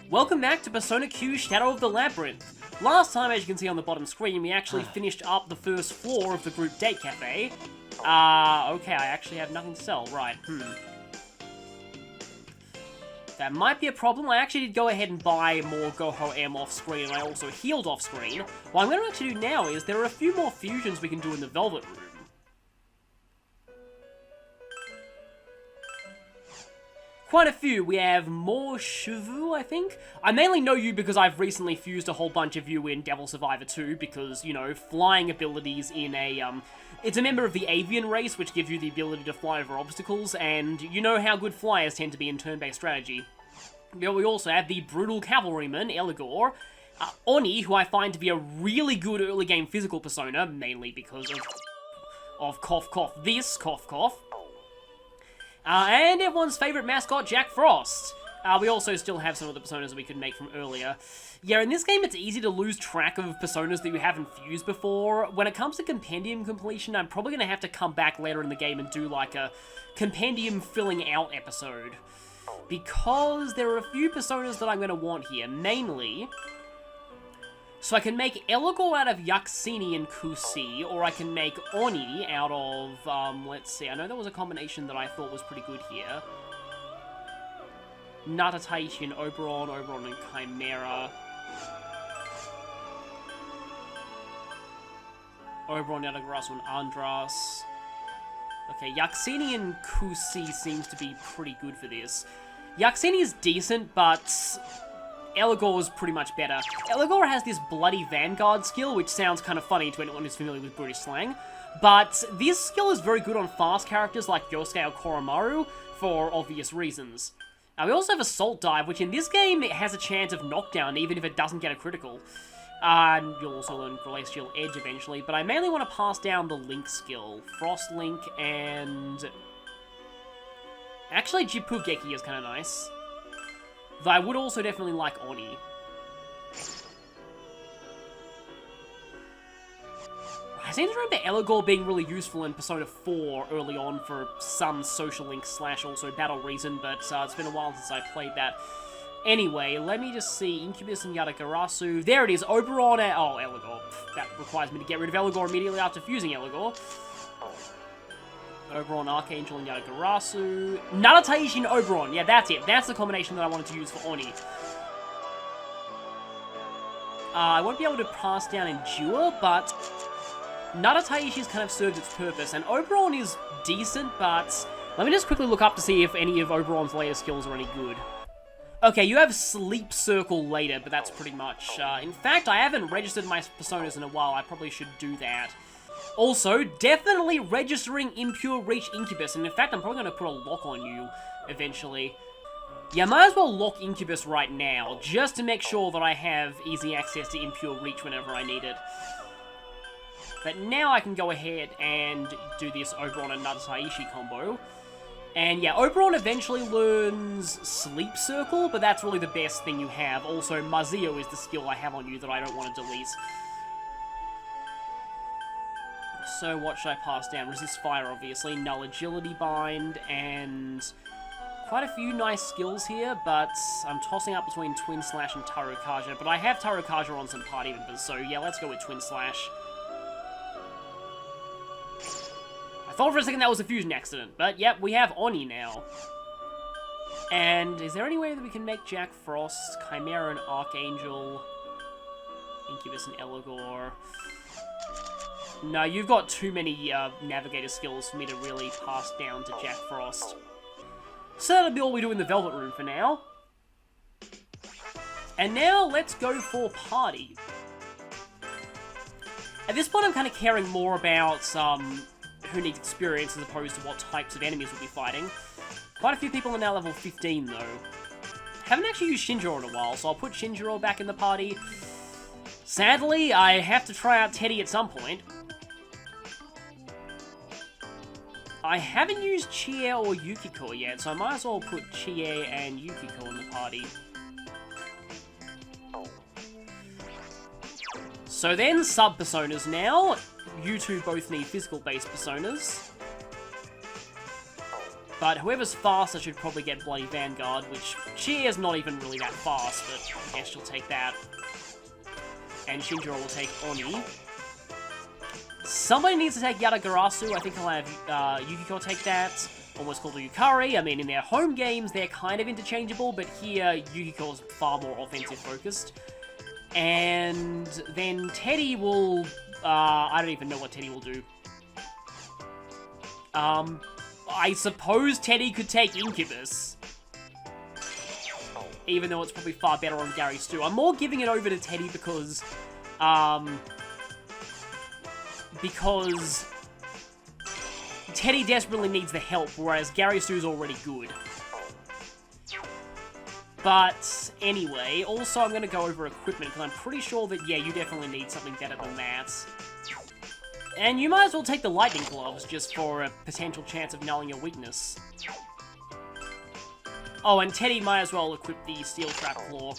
Welcome back to Persona Q Shadow of the Labyrinth. Last time, as you can see on the bottom screen, we actually finished up the first floor of the group date cafe. Okay, I actually have nothing to sell, right, That might be a problem. I actually did go ahead and buy more Goho M off screen, and I also healed off screen. What I'm going to actually do now is there are a few more fusions we can do in the Velvet Room. Quite a few. We have more Shivu, I think. I mainly know you because I've recently fused a whole bunch of you in Devil Survivor 2 because, you know, flying abilities in a, it's a member of the avian race, which gives you the ability to fly over obstacles, and you know how good flyers tend to be in turn-based strategy. But we also have the Brutal Cavalryman, Eligor, Oni, who I find to be a really good early game physical persona, mainly because of cough cough this, cough cough. And everyone's favourite mascot, Jack Frost. We also still have some of the personas that we could make from earlier. Yeah, in this game it's easy to lose track of personas that you haven't fused before. When it comes to compendium completion, I'm probably going to have to come back later in the game and do like a compendium filling out episode. Because there are a few personas that I'm going to want here, mainly... So I can make Eligor out of Yaxini and Kusi, or I can make Oni out of, let's see, I know there was a combination that I thought was pretty good here. Natataishi and Oberon, Oberon and Chimera. Oberon, Yadagarasu and Andras. Okay, Yaxini and Kusi seems to be pretty good for this. Yaxini is decent, but... Eligor is pretty much better. Eligor has this bloody vanguard skill, which sounds kind of funny to anyone who's familiar with British slang, but this skill is very good on fast characters like Yosuke or Koromaru, for obvious reasons. We also have Assault Dive, which in this game it has a chance of knockdown, even if it doesn't get a critical. And you'll also learn Glacial Edge eventually, but I mainly want to pass down the Link skill. Frost Link and... Actually, Jippugeki is kind of nice. Though I would also definitely like Oni. I seem to remember Eligor being really useful in Persona 4 early on for some social link / also battle reason, but it's been a while since I played that. Anyway, let me just see. Incubus and Yadagarasu. There it is. Oberon and... Oh, Eligor. That requires me to get rid of Eligor immediately after fusing Eligor. Oberon, Archangel, and Yadagarasu. Natataishi and Oberon. Yeah, that's it. That's the combination that I wanted to use for Oni. I won't be able to pass down Endure, but Natataishi's kind of served its purpose, and Oberon is decent, but let me just quickly look up to see if any of Oberon's later skills are any good. Okay, you have Sleep Circle later, but that's pretty much... in fact, I haven't registered my personas in a while. I probably should do that. Also, definitely registering Impure Reach Incubus, and in fact, I'm probably going to put a lock on you eventually. Yeah, I might as well lock Incubus right now, just to make sure that I have easy access to Impure Reach whenever I need it. But now I can go ahead and do this Oberon and Natataishi combo. And yeah, Oberon eventually learns Sleep Circle, but that's really the best thing you have. Also, Mazio is the skill I have on you that I don't want to delete. So what should I pass down? Resist Fire, obviously. Null Agility Bind, and quite a few nice skills here, but I'm tossing up between Twin Slash and Tarukaja. But I have Tarukaja on some party members, so yeah, let's go with Twin Slash. I thought for a second that was a fusion accident, but yep, we have Oni now. And is there any way that we can make Jack Frost, Chimera and Archangel, Incubus and Eligor? No, you've got too many Navigator skills for me to really pass down to Jack Frost. So that'll be all we do in the Velvet Room for now. And now, let's go for Party. At this point, I'm kind of caring more about who needs experience as opposed to what types of enemies we'll be fighting. Quite a few people are now level 15, though. Haven't actually used Shinjiro in a while, so I'll put Shinjiro back in the party. Sadly, I have to try out Teddy at some point. I haven't used Chie or Yukiko yet, so I might as well put Chie and Yukiko in the party. So then, sub-personas now. You two both need physical-based personas. But whoever's faster should probably get Bloody Vanguard, which she is not even really that fast, but I guess she'll take that. And Shinjiro will take Oni. Somebody needs to take Yatagarasu. I think I'll have Yukiko take that. Almost called Yukari. I mean, in their home games, they're kind of interchangeable, but here, Yukiko's far more offensive-focused. And then Teddy will... I don't even know what Teddy will do. I suppose Teddy could take Incubus. Even though it's probably far better on Gary Stu. I'm more giving it over to Teddy because Teddy desperately needs the help, whereas Gary Stu's already good. But anyway, also I'm going to go over equipment, because I'm pretty sure that, yeah, you definitely need something better than that. And you might as well take the lightning gloves, just for a potential chance of nulling your weakness. Oh, and Teddy might as well equip the steel trap claw.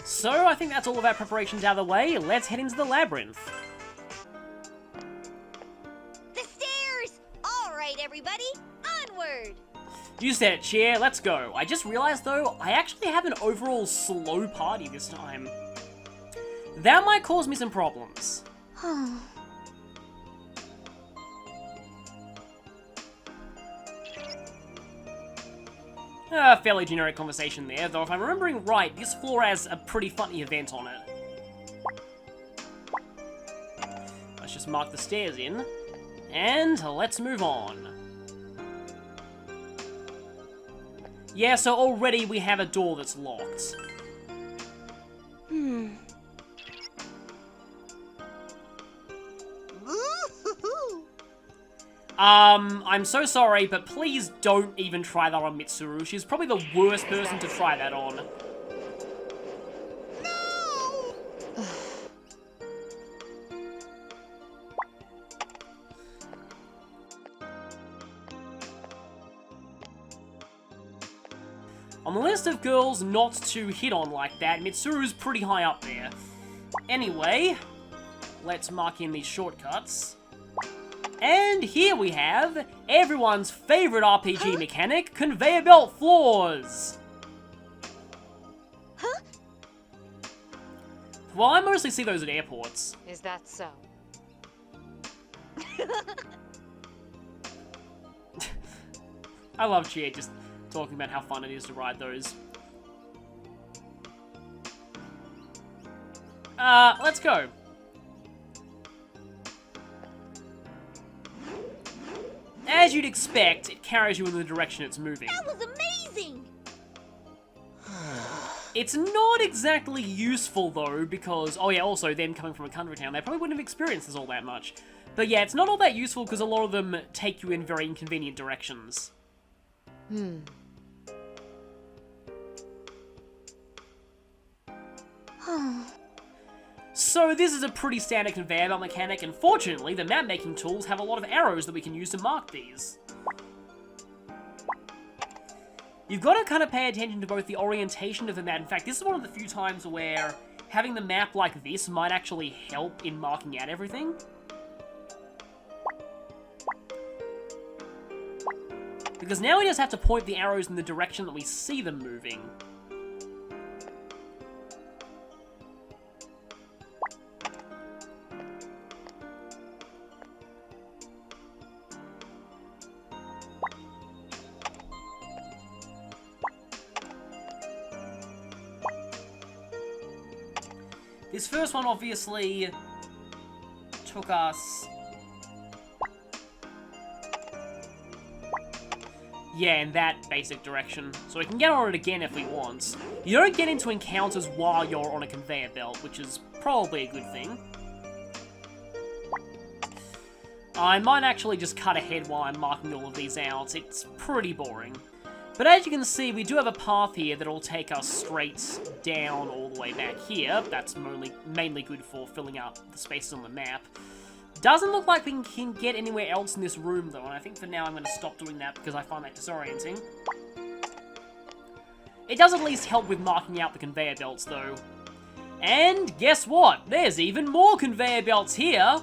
So, I think that's all of our preparations out of the way. Let's head into the labyrinth. The stairs! Alright, everybody, onward! You said it, Cheer. Let's go. I just realized, though, I actually have an overall slow party this time. That might cause me some problems. Fairly generic conversation there, though if I'm remembering right, this floor has a pretty funny event on it. Let's just mark the stairs in, and let's move on. Yeah, so already we have a door that's locked. I'm so sorry, but please don't even try that on Mitsuru. She's probably the worst person to try that on. No! On the list of girls not to hit on like that, Mitsuru's pretty high up there. Anyway, let's mark in these shortcuts. And here we have everyone's favorite RPG mechanic, conveyor belt floors! Huh? Well, I mostly see those at airports. Is that so? I love Chia just talking about how fun it is to ride those. Let's go. As you'd expect, it carries you in the direction it's moving. That was amazing! It's not exactly useful, though, because... Oh, yeah, also, them coming from a country town, they probably wouldn't have experienced this all that much. But yeah, it's not all that useful because a lot of them take you in very inconvenient directions. So this is a pretty standard conveyor belt mechanic, and fortunately, the map-making tools have a lot of arrows that we can use to mark these. You've got to kind of pay attention to both the orientation of the map. In fact, this is one of the few times where having the map like this might actually help in marking out everything. Because now we just have to point the arrows in the direction that we see them moving. This first one obviously took us... Yeah, in that basic direction. So we can get on it again if we want. You don't get into encounters while you're on a conveyor belt, which is probably a good thing. I might actually just cut ahead while I'm marking all of these out. It's pretty boring. But as you can see, we do have a path here that'll take us straight down all the way back here. That's mainly good for filling up the spaces on the map. Doesn't look like we can get anywhere else in this room, though, and I think for now I'm going to stop doing that because I find that disorienting. It does at least help with marking out the conveyor belts, though. And guess what? There's even more conveyor belts here!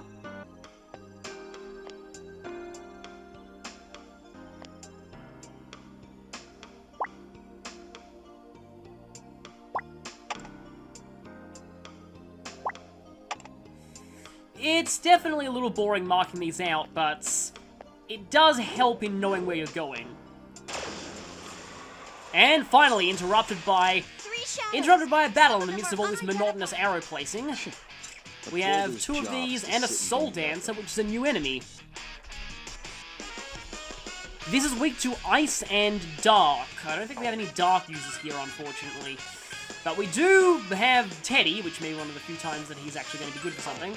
It's definitely a little boring marking these out, but it does help in knowing where you're going. And finally, interrupted by a battle in the midst of all this monotonous arrow placing. We have 2 of these and a Soul Dancer, which is a new enemy. This is weak to Ice and Dark. I don't think we have any Dark users here, unfortunately. But we do have Teddy, which may be one of the few times that he's actually going to be good for something.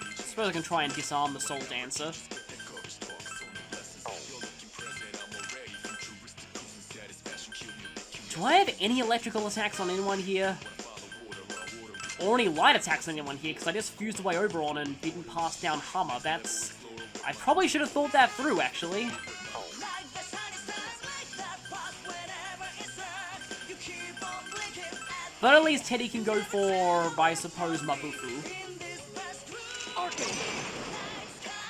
I suppose I can try and disarm the Soul Dancer. Do I have any electrical attacks on anyone here? Or any light attacks on anyone here? Because I just fused away Oberon and didn't pass down Hummer. That's... I probably should have thought that through, actually. But at least Teddy can go for, I suppose, Mabufu.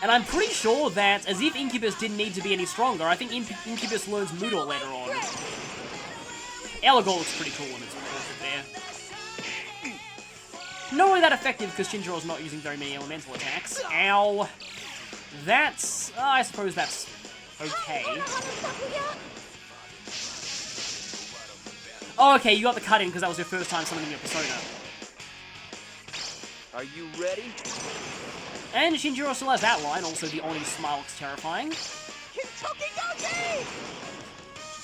And I'm pretty sure that, as if Incubus didn't need to be any stronger, I think Incubus learns Moodle later on. Elagor looks pretty cool when it's portrait there. Not really that effective because Shinjiro's not using very many elemental attacks. Ow. That's... I suppose that's okay. Oh, okay, you got the cut in because that was your first time summoning your persona. Are you ready? And Shinjiro still has that line, also the Oni smile looks terrifying.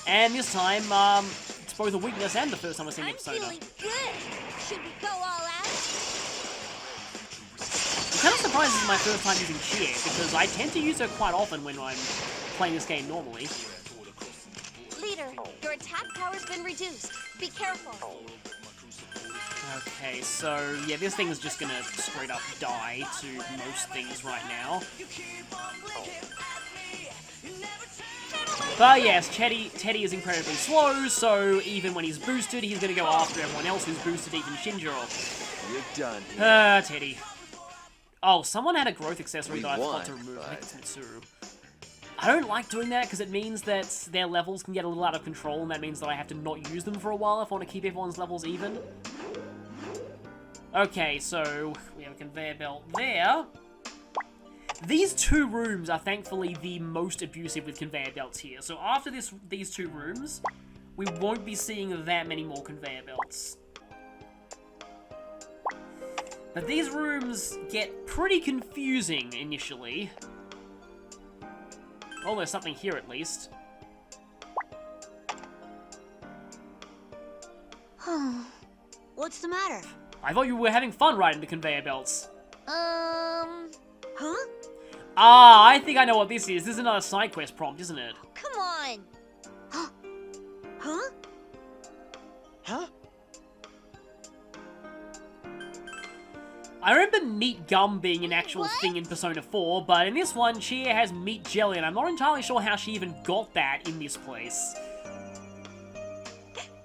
And this time, it's both a weakness and the first time I've seen your persona. I'm feeling good. Should we go all out? I'm kind of surprised this is my first time using Chie, because I tend to use her quite often when I'm playing this game normally. Leader, your attack power's been reduced. Be careful. Okay, so, yeah, this thing's just gonna straight up die to most things right now. But yes, Teddy is incredibly slow, so even when he's boosted, he's gonna go after everyone else who's boosted, even Shinjiro. You're done. Teddy. Oh, someone had a growth accessory that I forgot to remove. I think it's Mitsuru. I don't like doing that because it means that their levels can get a little out of control, and that means that I have to not use them for a while if I want to keep everyone's levels even. Okay, so we have a conveyor belt there. These 2 rooms are thankfully the most abusive with conveyor belts here. So after these 2 rooms, we won't be seeing that many more conveyor belts. But these rooms get pretty confusing initially. Oh, there's something here at least. What's the matter? I thought you were having fun riding the conveyor belts. Huh? Ah, I think I know what this is. This is another side quest prompt, isn't it? Come on. Huh? Huh? I remember meat gum being an actual thing in Persona 4, but in this one, Chie has meat jelly, and I'm not entirely sure how she even got that in this place.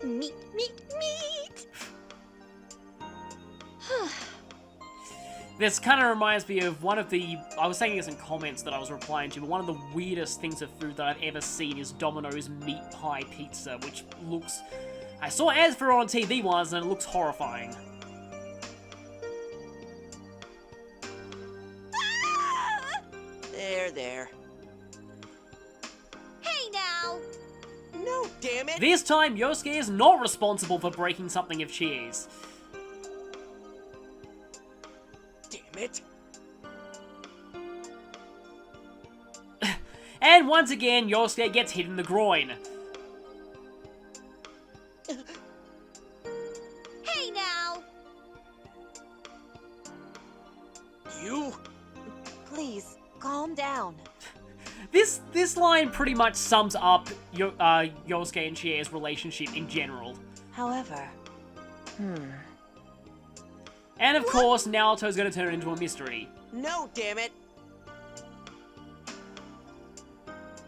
Meat. This kind of reminds me of one of the... I was saying this in comments that I was replying to, but one of the weirdest things of food that I've ever seen is Domino's meat pie pizza, which looks... I saw ads for it on TV once, and it looks horrifying. There. Hey now. No, damn it! This time, Yosuke is not responsible for breaking something of Chie's. Damn it! And once again, Yosuke gets hit in the groin. Hey now. You? Please, calm down. This line pretty much sums up Yosuke and Chie's relationship in general. However, And of course, Naruto's gonna turn it into a mystery. No, damn it!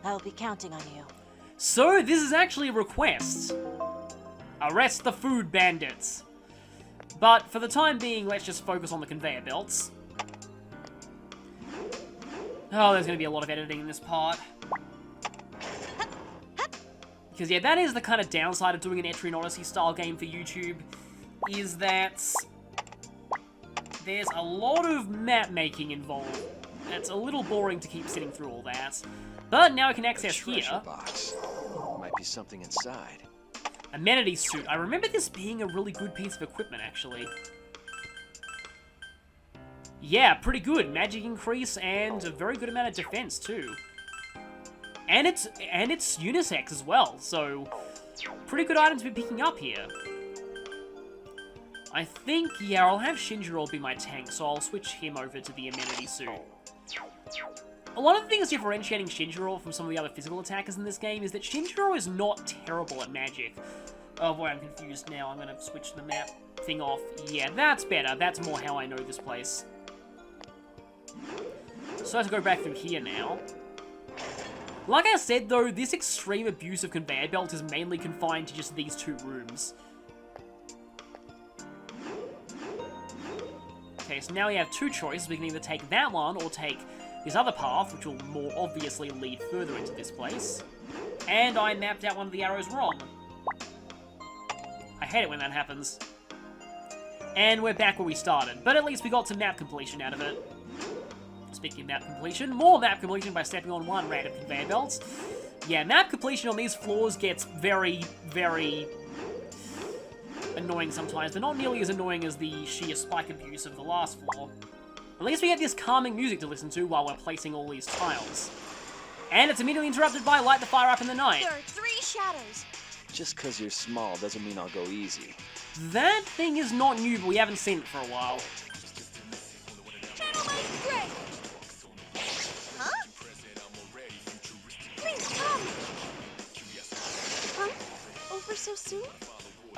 I'll be counting on you. So, this is actually a request. Arrest the food bandits. But for the time being, let's just focus on the conveyor belts. Oh, there's going to be a lot of editing in this part. Because, yeah, that is the kind of downside of doing an Etrian Odyssey style game for YouTube, is that there's a lot of map making involved. It's a little boring to keep sitting through all that. But now I can access here. Box. Might be something inside. Amenity suit. I remember this being a really good piece of equipment, actually. Yeah, pretty good. Magic increase and a very good amount of defense, too. And it's unisex as well, so pretty good item to be picking up here. I think, yeah, I'll have Shinjiro be my tank, so I'll switch him over to the amenity suit. One of the things differentiating Shinjiro from some of the other physical attackers in this game is that Shinjiro is not terrible at magic. Oh boy, I'm confused now. I'm gonna switch the map thing off. Yeah, that's better. That's more how I know this place. So I have to go back through here now. Like I said though, this extreme abuse of conveyor belts is mainly confined to just these two rooms. Okay, so now we have two choices. We can either take that one or take this other path, which will more obviously lead further into this place. And I mapped out one of the arrows wrong. I hate it when that happens. And we're back where we started, but at least we got some map completion out of it. Speaking of map completion, more map completion by stepping on one random conveyor belt. Yeah, map completion on these floors gets very, very annoying sometimes, but not nearly as annoying as the sheer spike abuse of the last floor. At least we have this calming music to listen to while we're placing all these tiles. And it's immediately interrupted by Light the Fire Up in the Night. There are 3 shadows. Just because you're small doesn't mean I'll go easy. That thing is not new, but we haven't seen it for a while. Channel Light Gray. Huh? Please come. Huh? Over so soon?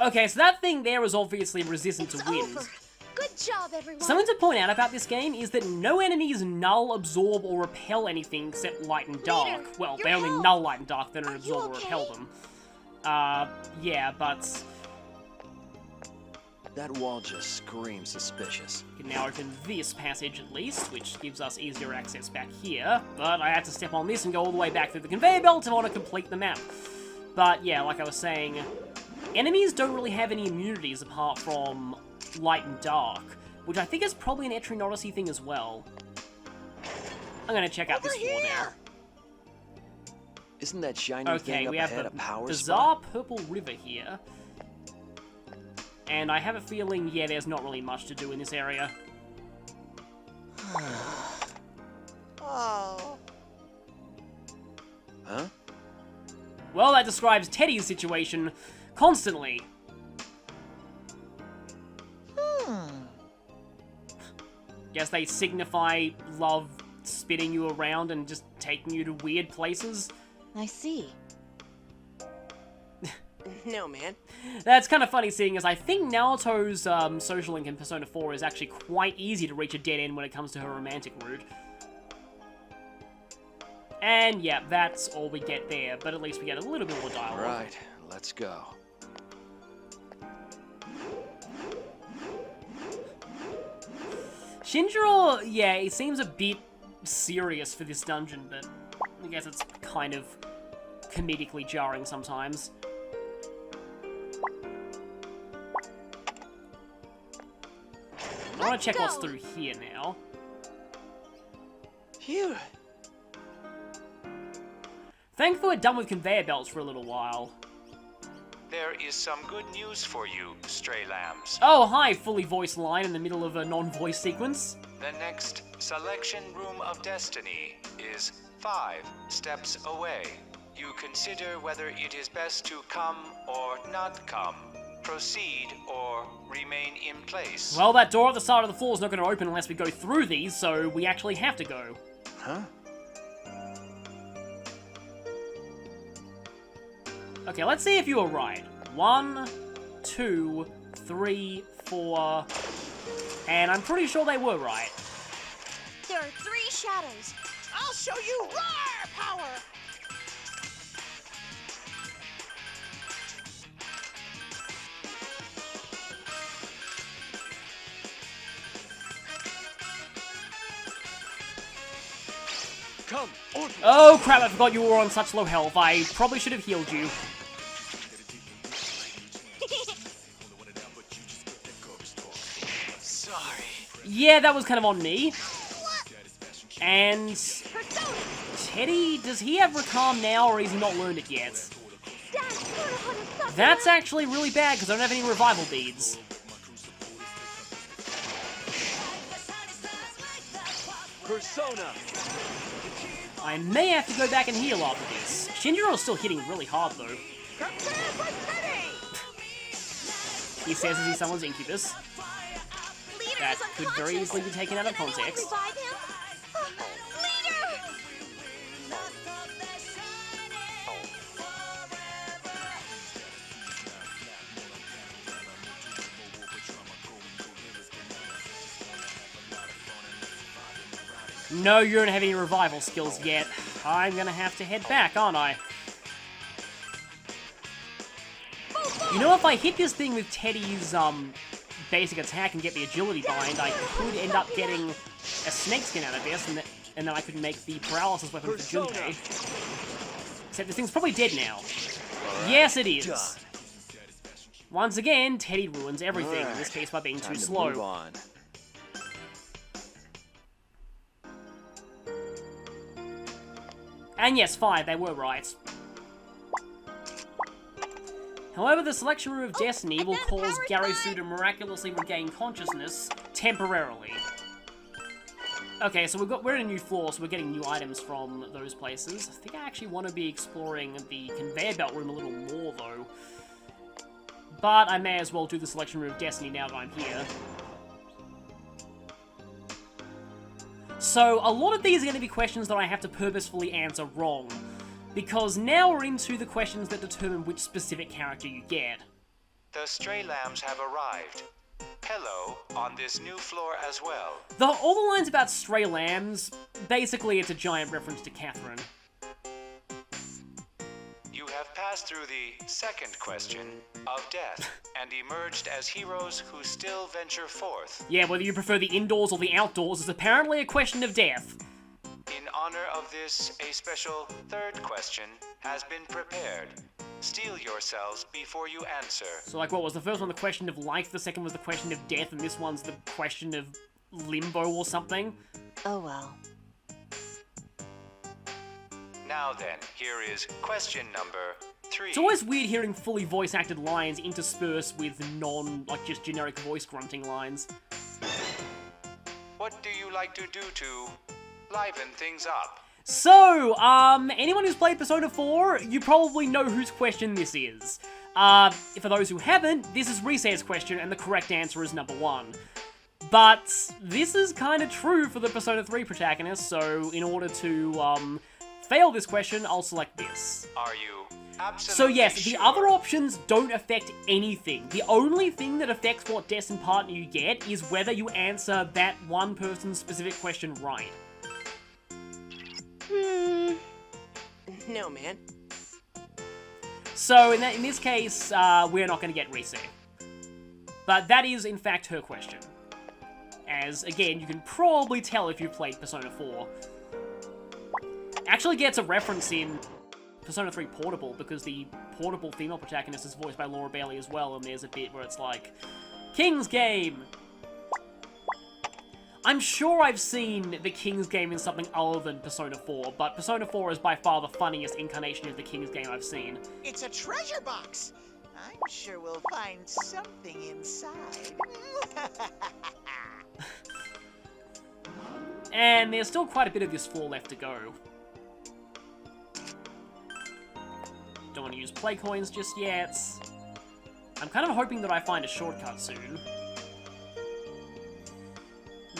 Okay, so that thing there is obviously resistant It's to wind. over. Good job, everyone. Something to point out about this game is that no enemies null, absorb, or repel anything except light and dark. Leader, Well, your they only health. null, light, and dark, they don't Are absorb you or okay? repel them. Yeah, but That wall just screams suspicious. we can now open this passage at least, which gives us easier access back here. But I have to step on this and go all the way back through the conveyor belt if I want to complete the map. But yeah, like I was saying, enemies don't really have any immunities apart from light and dark, which I think is probably an Etrian Odyssey thing as well. I'm gonna check out this floor now. Isn't that shiny Okay, thing up we have ahead the a power bizarre spot? purple river here. And I have a feeling, yeah, there's not really much to do in this area. Oh. Huh? Well, that describes Teddy's situation constantly. Guess they signify love spinning you around and just taking you to weird places. I see. No, man. That's kind of funny seeing as I think Naoto's social link in Persona 4 is actually quite easy to reach a dead end when it comes to her romantic route. And yeah, that's all we get there, but at least we get a little bit more dialogue. Right, let's go. Shinjiro, yeah, he seems a bit serious for this dungeon, but I guess it's kind of comedically jarring sometimes. I want to check what's go. through here now. Phew. Thankfully, we're done with conveyor belts for a little while. There is some good news for you, stray lambs. Oh, hi, fully voiced line in the middle of a non-voice sequence. The next selection room of destiny is 5 steps away. You consider whether it is best to come or not come, proceed or remain in place. Well, that door at the side of the floor is not going to open unless we go through these, so we actually have to go. Huh? Okay, let's see if you were right. 1, 2, 3, 4... And I'm pretty sure they were right. There are 3 shadows. I'll show you roar power. Come, on. Oh crap, I forgot you were on such low health. I probably should have healed you. Sorry. Yeah, that was kind of on me. And Persona! Teddy, does he have Recalm now, or has he not learned it yet? Dad, That's actually really bad, because I don't have any revival beads. Persona! I may have to go back and heal after this. Shinjiro's still hitting really hard, though. He says as he summons Incubus. Leader That is could unconscious. very easily be taken out of Can anyone context. revive him? Leader! No, you don't have any revival skills yet. I'm gonna have to head back, aren't I? You know, if I hit this thing with Teddy's, basic attack and get the agility bind, I could end up getting a snake skin out of this, and then I could make the paralysis weapon for Junpei. Except this thing's probably dead now. Yes, it is. Done. Once again, Teddy ruins everything, in this Alright, case by being Time too to slow. move on. And yes, 5, they were right. However, the selection room of Destiny will cause Garisu to miraculously regain consciousness temporarily. Okay, so we're in a new floor, so we're getting new items from those places. I think I actually want to be exploring the conveyor belt room a little more, though. But I may as well do the selection room of Destiny now that I'm here. So, a lot of these are going to be questions that I have to purposefully answer wrong. Because now we're into the questions that determine which specific character you get. The stray lambs have arrived. Hello on this new floor as well. All the lines about stray lambs, basically it's a giant reference to Catherine. You have passed through the second question of death and emerged as heroes who still venture forth. Yeah, whether you prefer the indoors or the outdoors is apparently a question of death. In honor of this, a special third question has been prepared. Steel yourselves before you answer. So like what was the first one the question of life, the second was the question of death, and this one's the question of limbo or something? Oh well. Now then, here is question number 3. It's always weird hearing fully voice-acted lines interspersed with just generic voice grunting lines. What do you like to do to liven things up? So, anyone who's played Persona 4, you probably know whose question this is. For those who haven't, this is Rise's question, and the correct answer is number 1. But this is kind of true for the Persona 3 protagonist, so in order to, fail this question, I'll select this. Are you absolutely So yes, the sure? other options don't affect anything. The only thing that affects what Destined partner you get is whether you answer that one person's specific question right. No, man. So in this case, we're not going to get Rise. But that is, in fact, her question. As, again, you can probably tell if you've played Persona 4. Actually gets a reference in Persona 3 Portable, because the Portable female protagonist is voiced by Laura Bailey as well, and there's a bit where it's like, King's Game! I'm sure I've seen the King's Game in something other than Persona 4, but Persona 4 is by far the funniest incarnation of the King's Game I've seen. It's a treasure box. I'm sure we'll find something inside. And there's still quite a bit of this floor left to go. Don't want to use play coins just yet. I'm kind of hoping that I find a shortcut soon.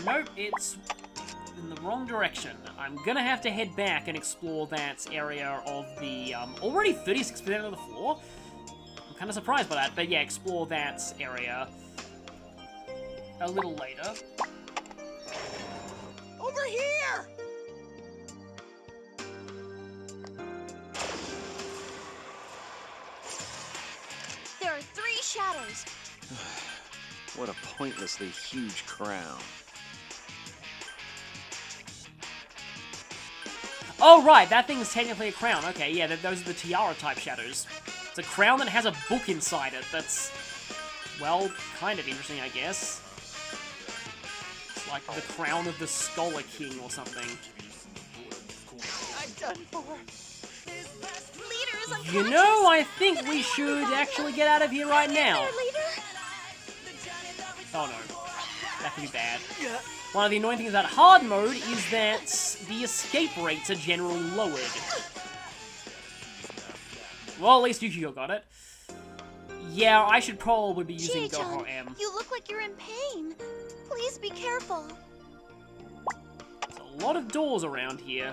Nope, it's in the wrong direction. I'm gonna have to head back and explore that area of the, already 36% of the floor? I'm kind of surprised by that, but yeah, explore that area a little later. Over here! There are 3 shadows. What a pointlessly huge crown. Oh, right, that thing's technically a crown. Okay, yeah, those are the tiara-type shadows. It's a crown that has a book inside it that's, well, kind of interesting, I guess. like the crown of the Scholar King or something. I'm done for. Leader is unconscious. You know, I think we should actually get out of here right now. There, Leader. Oh no, that could be bad. One of the annoying things about hard mode is that the escape rates are generally lowered. Well, at least Yukiko got it. Yeah, I should probably be using Chie-chan, Goho M. you look like you're in pain. Please be careful. There's a lot of doors around here.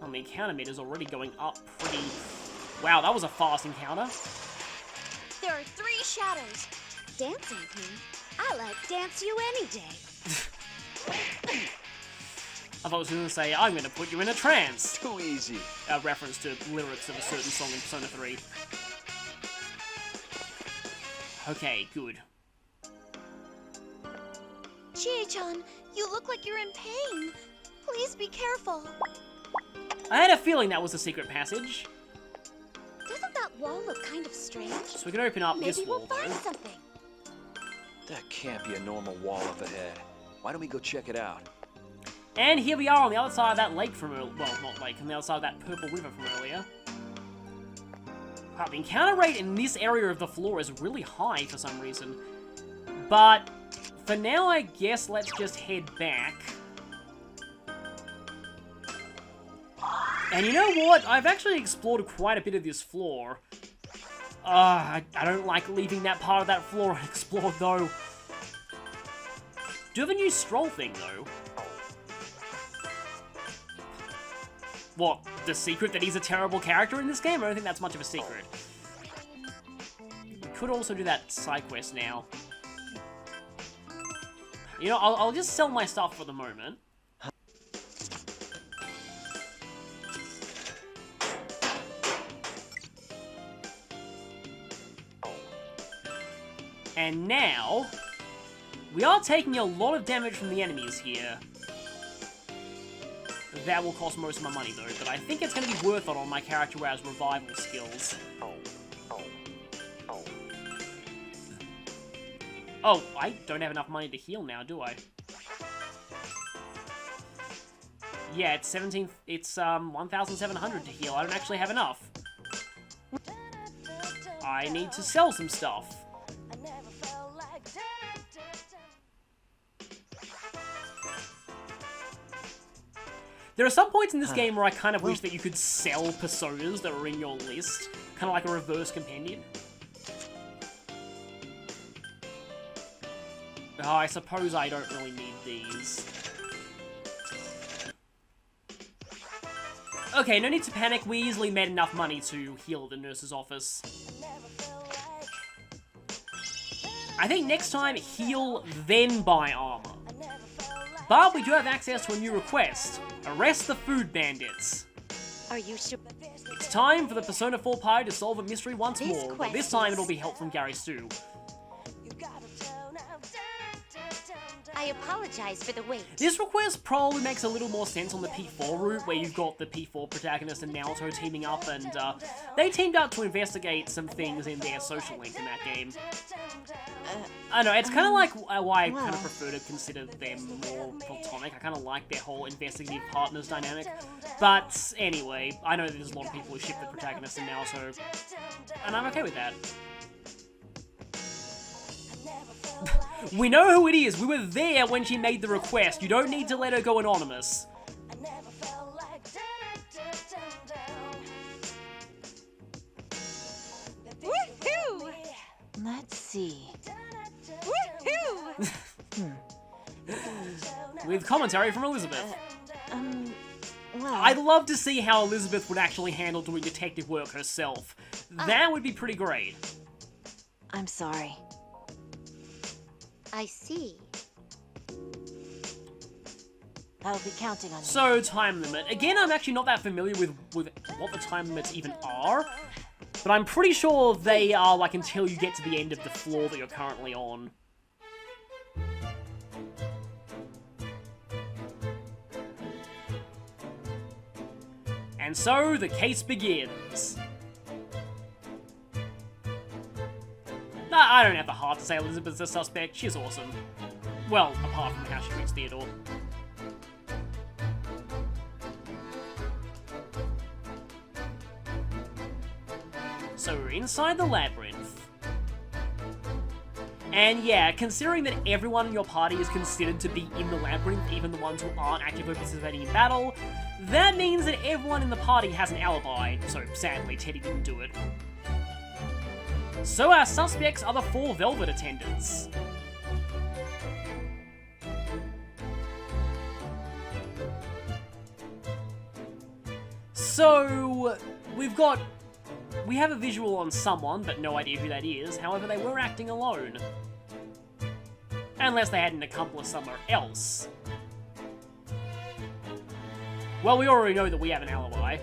Oh, the encounter meter's already going up pretty... Wow, that was a fast encounter. There are 3 shadows. Dancing Queen. I like dance you any day. I thought I was going to say, I'm going to put you in a trance. Too easy. A reference to lyrics of a certain song in Persona 3. Okay, good. Chie-chan, you look like you're in pain. Please be careful. I had a feeling that was a secret passage. Doesn't that wall look kind of strange? So we can open up this Maybe wall, we'll find though. something. That can't be a normal wall up ahead. Why don't we go check it out? And here we are on the other side of that lake from earlier. Well, not lake, on the other side of that purple river from earlier. Wow, the encounter rate in this area of the floor is really high for some reason. But for now, I guess let's just head back. And you know what? I've actually explored quite a bit of this floor. I don't like leaving that part of that floor unexplored, though. Do you have a new stroll thing, though? What, the secret that he's a terrible character in this game? I don't think that's much of a secret. We could also do that side quest now. You know, I'll just sell my stuff for the moment. And now, we are taking a lot of damage from the enemies here. That will cost most of my money though, but I think it's going to be worth it on my character who has revival skills. Oh, I don't have enough money to heal now, do I? Yeah, it's 1,700 to heal. I don't actually have enough. I need to sell some stuff. There are some points in this game where I kind of wish that you could sell personas that are in your list. Kind of like a reverse compendium. Oh, I suppose I don't really need these. Okay, no need to panic. We easily made enough money to heal the nurse's office. I think next time, heal, then buy armor. But we do have access to a new request. Arrest the food bandits. Are you sure? It's time for the Persona 4 party to solve a mystery once This more, but quest this time is- it'll be help from Gary Stu. I apologize for the wait. This request probably makes a little more sense on the P4 route, where you've got the P4 protagonist and Naoto teaming up, and they teamed up to investigate some things in their social link in that game. I know, it's kind of like why I kind of prefer to consider them more platonic. I kind of like their whole investigative partners dynamic. But anyway, I know that there's a lot of people who ship the protagonist and Naoto, and I'm okay with that. We know who it is. We were there when she made the request. You don't need to let her go anonymous. Woohoo! Let's see. Woohoo! With commentary from Elizabeth. Well, I'd love to see how Elizabeth would actually handle doing detective work herself. That would be pretty great. I'm sorry. I see. I'll be counting on you. So, time limit. Again, I'm actually not that familiar with what the time limits even are. But I'm pretty sure they are, like, until you get to the end of the floor that you're currently on. And so, the case begins. I don't have the heart to say Elizabeth's a suspect. She's awesome. Well, apart from how she treats Theodore. So we're inside the Labyrinth. And yeah, considering that everyone in your party is considered to be in the Labyrinth, even the ones who aren't actively participating in battle, that means that everyone in the party has an alibi, so sadly Teddy didn't do it. So our suspects are the 4 Velvet attendants. So, we have a visual on someone, but no idea who that is. However, they were acting alone. Unless they had an accomplice somewhere else. Well, we already know that we have an alibi.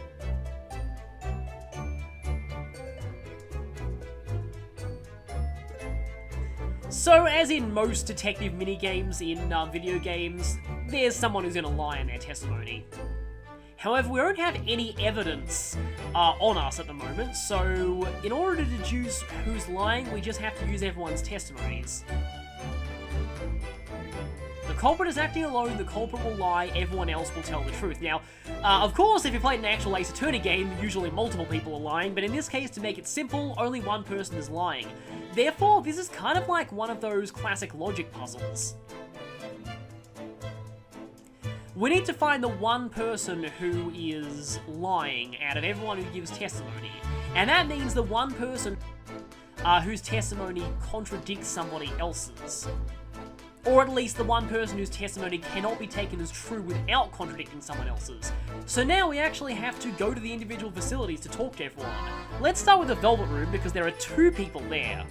So, as in most detective minigames in video games, there's someone who's gonna lie in their testimony. However, we don't have any evidence on us at the moment, so in order to deduce who's lying, we just have to use everyone's testimonies. The culprit is acting alone, the culprit will lie, everyone else will tell the truth. Now, of course, if you played an actual Ace Attorney game, usually multiple people are lying, but in this case, to make it simple, only one person is lying. Therefore, this is kind of like one of those classic logic puzzles. We need to find the one person who is lying out of everyone who gives testimony. And that means the one person whose testimony contradicts somebody else's. Or at least the one person whose testimony cannot be taken as true without contradicting someone else's. So now we actually have to go to the individual facilities to talk to everyone. Let's start with the Velvet Room because there are 2 people there.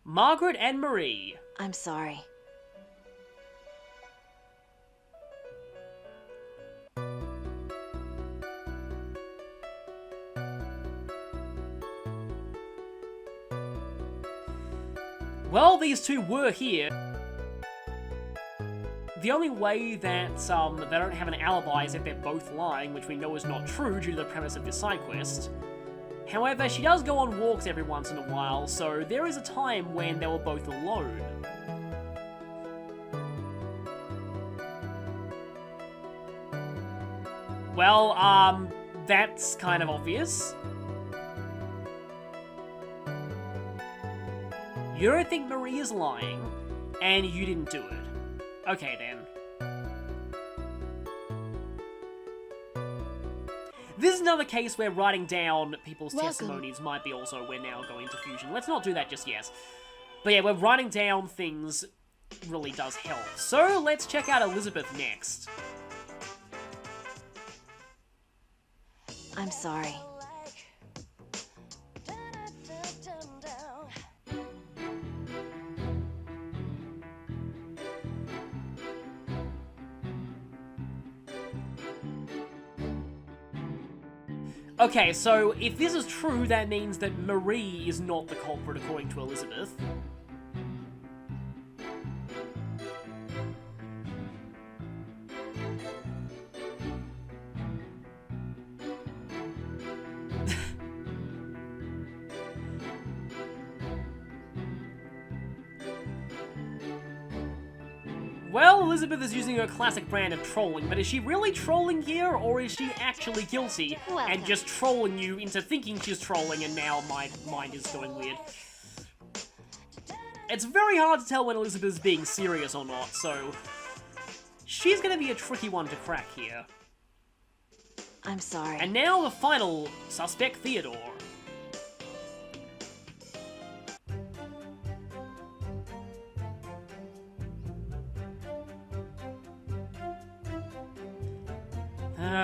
Margaret and Marie. I'm sorry. Well, these 2 were here. The only way that they don't have an alibi is if they're both lying, which we know is not true due to the premise of this side quest. However, she does go on walks every once in a while, so there is a time when they were both alone. Well, that's kind of obvious. You don't think Marie is lying, and you didn't do it. Okay then. This is another case where writing down people's testimonies might be also we're now going to fusion. Let's not do that just yet. But yeah, where writing down things really does help. So let's check out Elizabeth next. I'm sorry. Okay, so if this is true, that means that Marie is not the culprit according to Elizabeth. Well, Elizabeth is using her classic brand of trolling, but is she really trolling here, or is she actually guilty and just trolling you into thinking she's trolling, and now my mind is going weird? It's very hard to tell when Elizabeth's being serious or not, so she's gonna be a tricky one to crack here. I'm sorry. And now the final suspect, Theodore.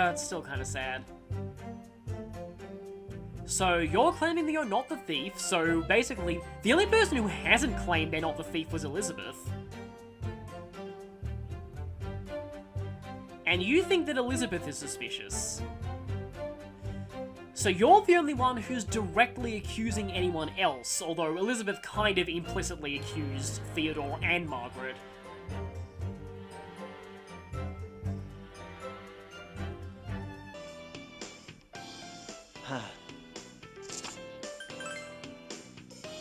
It's still kind of sad. So, you're claiming that you're not the thief, so basically, the only person who hasn't claimed they're not the thief was Elizabeth. And you think that Elizabeth is suspicious. So you're the only one who's directly accusing anyone else, although Elizabeth kind of implicitly accused Theodore and Margaret.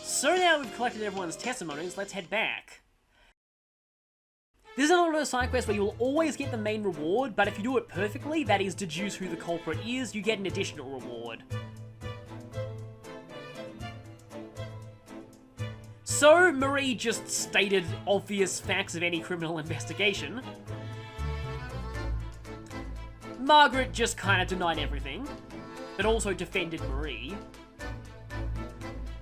So now we've collected everyone's testimonies, let's head back. This is another one of those side quests where you'll always get the main reward, but if you do it perfectly, that is deduce who the culprit is, you get an additional reward. So, Marie just stated obvious facts of any criminal investigation. Margaret just kind of denied everything, but also defended Marie.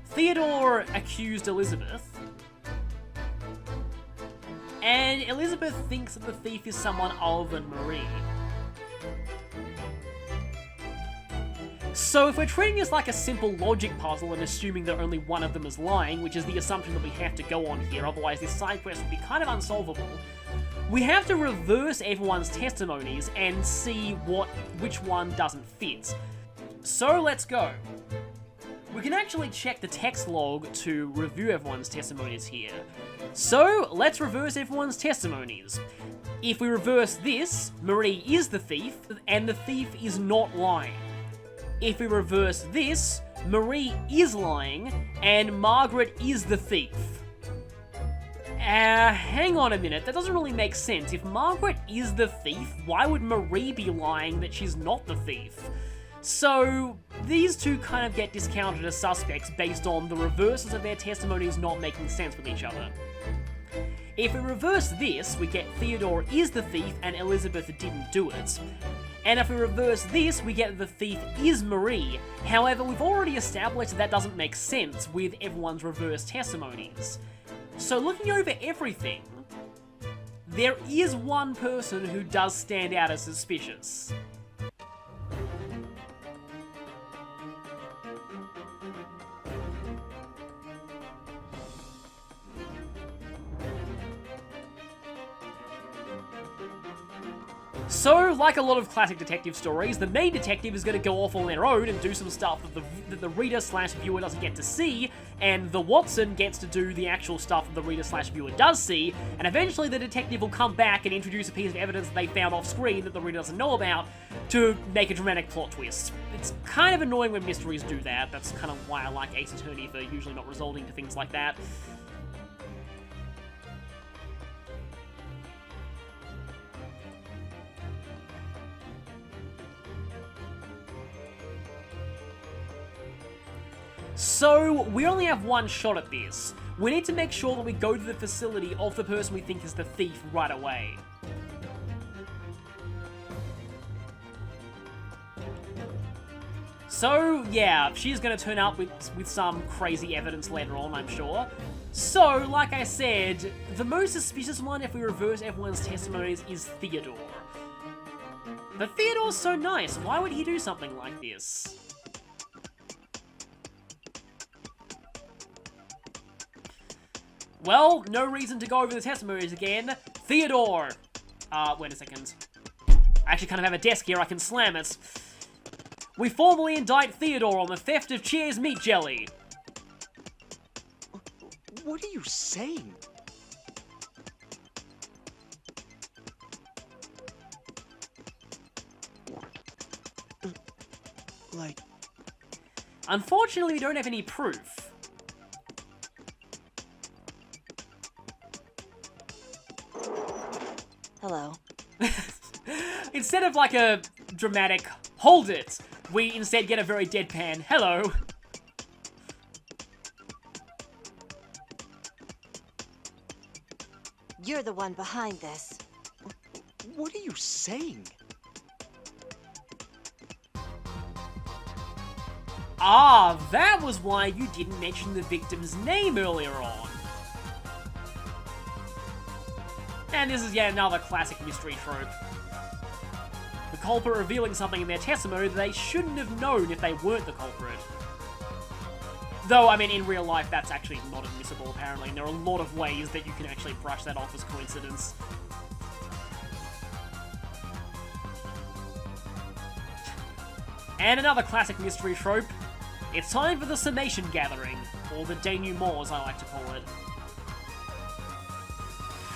Theodore accused Elizabeth. And Elizabeth thinks that the thief is someone other than Marie. So if we're treating this like a simple logic puzzle and assuming that only one of them is lying, which is the assumption that we have to go on here, otherwise this side quest would be kind of unsolvable, we have to reverse everyone's testimonies and see which one doesn't fit. So let's go. We can actually check the text log to review everyone's testimonies here. So, let's reverse everyone's testimonies. If we reverse this, Marie is the thief, and the thief is not lying. If we reverse this, Marie is lying, and Margaret is the thief. Hang on a minute, that doesn't really make sense. If Margaret is the thief, why would Marie be lying that she's not the thief? So, these two kind of get discounted as suspects based on the reverses of their testimonies not making sense with each other. If we reverse this, we get Theodore is the thief and Elizabeth didn't do it. And if we reverse this, we get the thief is Marie. However, we've already established that doesn't make sense with everyone's reverse testimonies. So looking over everything, there is one person who does stand out as suspicious. So, like a lot of classic detective stories, the main detective is going to go off on their own and do some stuff that the reader/viewer doesn't get to see, and the Watson gets to do the actual stuff that the reader/viewer does see, and eventually the detective will come back and introduce a piece of evidence that they found off screen that the reader doesn't know about to make a dramatic plot twist. It's kind of annoying when mysteries do that. That's kind of why I like Ace Attorney for usually not resolving to things like that. So, we only have one shot at this. We need to make sure that we go to the facility of the person we think is the thief right away. So, yeah, she's gonna turn up with some crazy evidence later on, I'm sure. So, like I said, the most suspicious one, if we reverse everyone's testimonies, is Theodore. But Theodore's so nice, why would he do something like this? Well, no reason to go over the testimonies again. Theodore! Wait a second. I actually kind of have a desk here, I can slam it. We formally indict Theodore on the theft of Cheers meat jelly. What are you saying? Like... Unfortunately, we don't have any proof. Hello. Instead of like a dramatic, hold it, we instead get a very deadpan, hello. You're the one behind this. What are you saying? Ah, that was why you didn't mention the victim's name earlier on. And this is yet another classic mystery trope. The culprit revealing something in their testimony that they shouldn't have known if they weren't the culprit. Though, I mean, in real life, that's actually not admissible, apparently, and there are a lot of ways that you can actually brush that off as coincidence. And another classic mystery trope. It's time for the summation gathering, or the denouement, as I like to call it.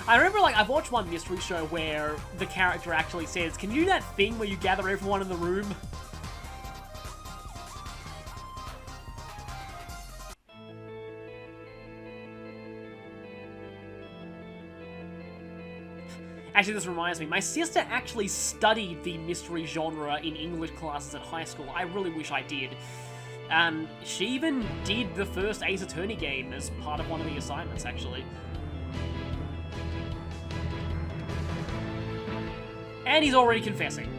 I remember, like, I've watched one mystery show where the character actually says, "Can you do that thing where you gather everyone in the room?" Actually, this reminds me, my sister actually studied the mystery genre in English classes at high school. I really wish I did. She even did the first Ace Attorney game as part of one of the assignments, actually. And he's already confessing.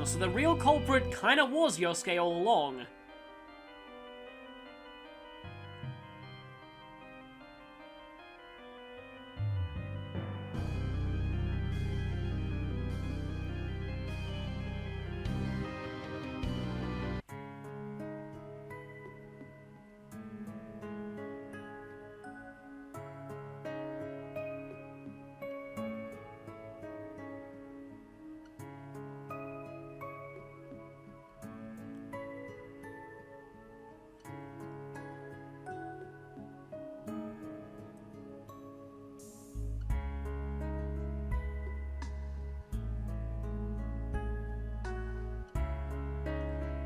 So the real culprit kinda was Yosuke all along.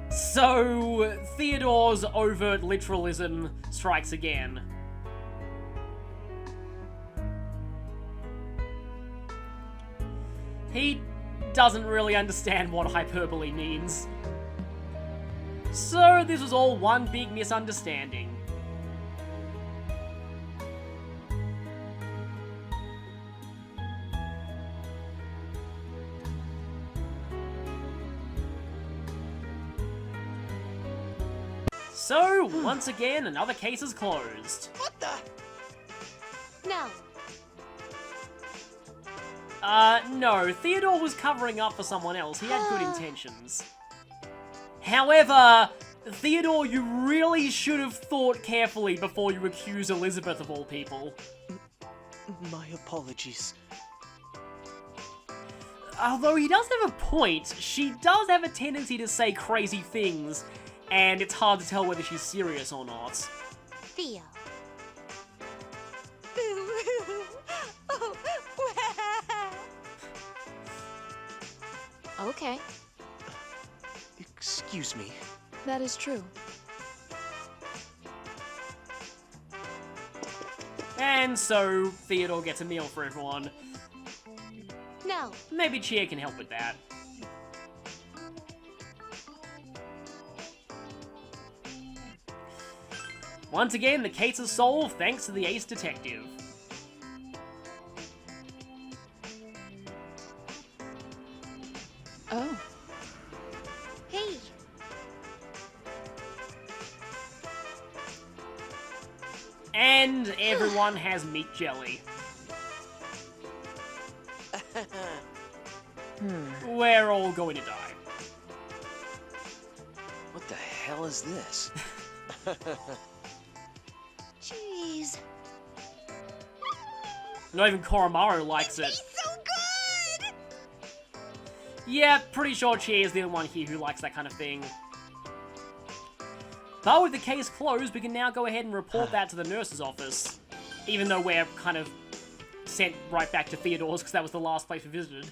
So, Theodore's overt literalism strikes again. He doesn't really understand what hyperbole means. So, this was all one big misunderstanding. So, once again, another case is closed. What the? No. No, Theodore was covering up for someone else. He had good intentions. However, Theodore, you really should have thought carefully before you accuse Elizabeth of all people. My apologies. Although he does have a point, she does have a tendency to say crazy things, and it's hard to tell whether she's serious or not. Theo. Okay, Excuse me. that is true. And so, Theodore gets a meal for everyone. No. Maybe Chia can help with that. Once again, the case is solved thanks to the ace detective. Oh. Hey. And everyone has meat jelly. We're all going to die. What the hell is this? Jeez. Not even Koromaru likes it. So good! Yeah, pretty sure Chia is the only one here who likes that kind of thing. But with the case closed, we can now go ahead and report that to the nurse's office. Even though we're kind of sent right back to Theodore's because that was the last place we visited.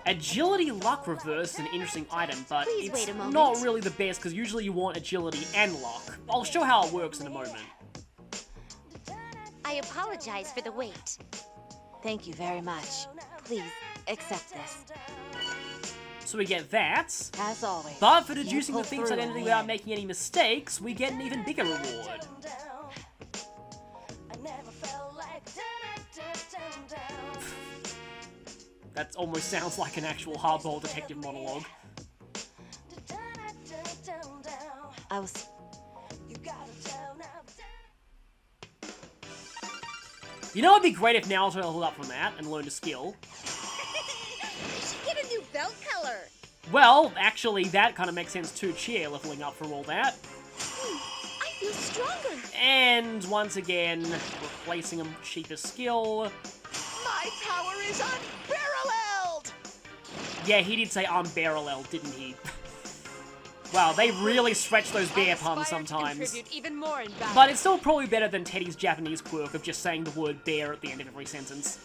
Agility Luck Reverse is an interesting item, but Please it's wait a moment. not really the best because usually you want agility and luck. I'll show how it works in a moment. I apologize for the wait. Thank you very much. Please, accept this. So we get that, As always. but for you deducing the pull thief's through in identity the without end. making any mistakes, we get an even bigger reward. That almost sounds like an actual hardball detective monologue. I was... You know, it'd be great if Naruto leveled up from that and learned a skill. You should get a new belt color. Well, actually, that kind of makes sense too. Cheer leveling up from all that. I feel stronger. And once again, replacing a cheaper skill. My power is unparalleled! Yeah, he did say unparalleled, didn't he? Wow, they really stretch those bear puns sometimes. Even more in battle. But it's still probably better than Teddy's Japanese quirk of just saying the word bear at the end of every sentence.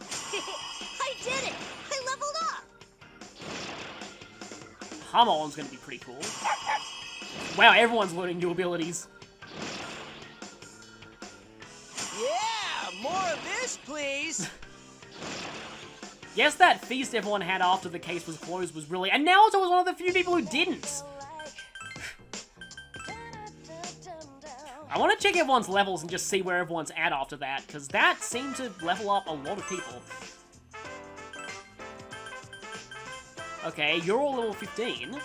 I did it! I leveled up! Hamon gonna be pretty cool. Wow, everyone's learning new abilities. Yeah, more of this, please! Yes, that feast everyone had after the case was closed was really... And Naruto was one of the few people who didn't! I want to check everyone's levels and just see where everyone's at after that, because that seemed to level up a lot of people. Okay, you're all level 15.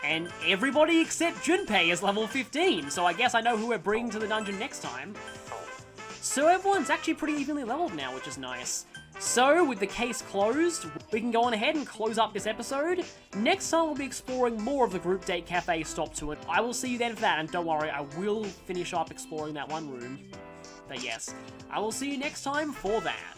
And everybody except Junpei is level 15, so I guess I know who we're bringing to the dungeon next time. So everyone's actually pretty evenly leveled now, which is nice. So, with the case closed, we can go on ahead and close up this episode. Next time we'll be exploring more of the Group Date Cafe stop to it. I will see you then for that, and don't worry, I will finish up exploring that one room. But yes, I will see you next time for that.